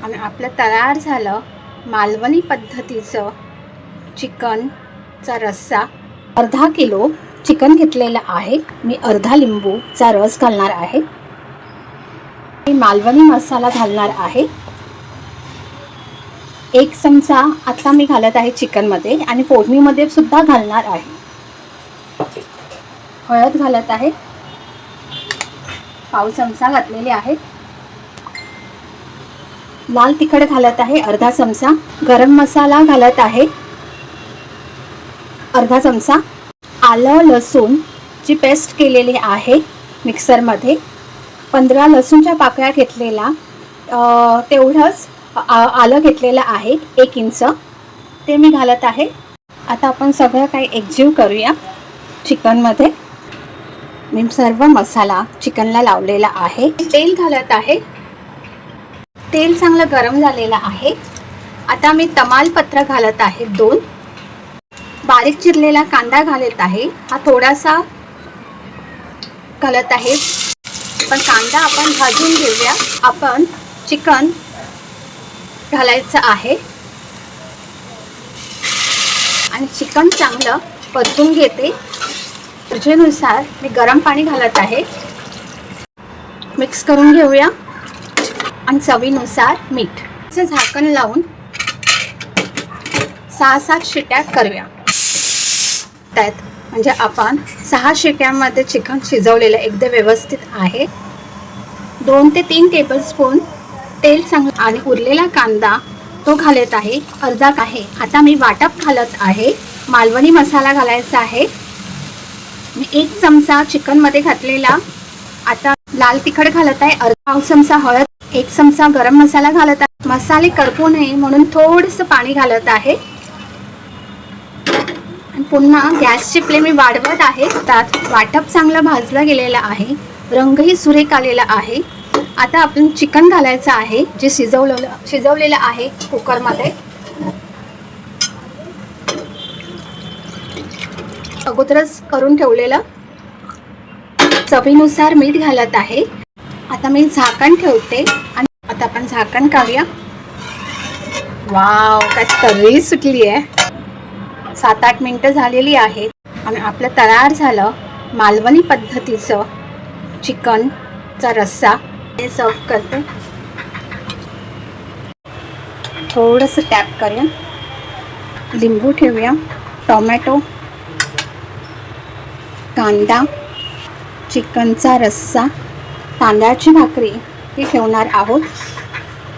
आणि आपलं तयार झालं मालवणी पद्धतीचं चिकनचा रस्सा। अर्धा किलो चिकन घेतलेलं आहे मी, अर्धा लिंबूचा रस घालणार आहे, मालवणी मसाला घालणार आहे, 1 चमचा आता मी घालत आहे चिकनमध्ये आणि फोडणीमध्ये सुद्धा घालणार आहे। हळद घालत आहे, पाव चमचा घातलेली आहे, लाल तिखट घालत आहे अर्धा चमचा, गरम मसाला घालत आहे अर्धा चमचा, आलं लसूण ची पेस्ट केलेली आहे मिक्सरमध्ये, 15 लसूणच्या पाकळ्या घेतलेला, तेवढंच आलं घेतलेलं आहे 1 इंच, ते मी घालत आहे। आता आपण सगळं काही एकजीव करूया। चिकनमध्ये मी सर्व मसाला चिकनला लावलेला आहे। तेल घालत आहे, तेल चांगलं गरम झालेलं आहे। आता मी तमालपत्र घालत आहे 2, बारीक चिरलेला कांदा घालत आहे, हा थोडासा घालत आहे, पण कांदा आपण भाजून घेऊया। आपण चिकन घालायचं आहे आणि चिकन चांगलं परतून घेते। गरजेनुसार मी गरम पाणी घालत आहे, मिक्स करून घेऊया आणि चवीनुसार मीठ, झाकण लावून 6-7 शिट्या करूया। त्यात म्हणजे आपण 6 शिट्यांमध्ये चिकन शिजवलेलं एकदम व्यवस्थित आहे। 2 ते 3 टेबलस्पून तेल चांगलं आणि उरलेला कांदा तो घालत आहे, अर्धा आहे। आता मी वाटप घालत आहे, मालवणी मसाला घालायचा आहे, मी 1 चमचा चिकनमध्ये घातलेला, आता लाल तिखट घालत आहे, अर्धा चमचा हळद, 1 चमचा गरम मसाला घालत आहे, मसाले करपू नये म्हणून थोडंसं पाणी घालत आहे आणि पुन्हा गॅसची फ्लेम मी वाढवत आहे। त्यात वाटप चांगलं भाजलं गेलेलं आहे, रंगही सुरेख आलेला आहे। आता आपण चिकन घालायचं आहे जे शिजवलेलं आहे कुकरमध्ये, अगोदरच करून ठेवलेलं, चवीनुसार मीठ घालत आहे। आता मी झाकण ठेवते आणि आता आपण झाकण काढूया। वाव, काय तर्री सुटली आहे। 7-8 मिनिटं झालेली आहेत आणि आपलं तयार झालं मालवणी पद्धतीचं चिकनचा रस्सा। हे सर्व करते, थोडंसं टॅप करूया, लिंबू ठेवूया, टोमॅटो, कांदा, चिकनचा रस्सा, तांदळाची भाकरी ही ठेवणार आहोत।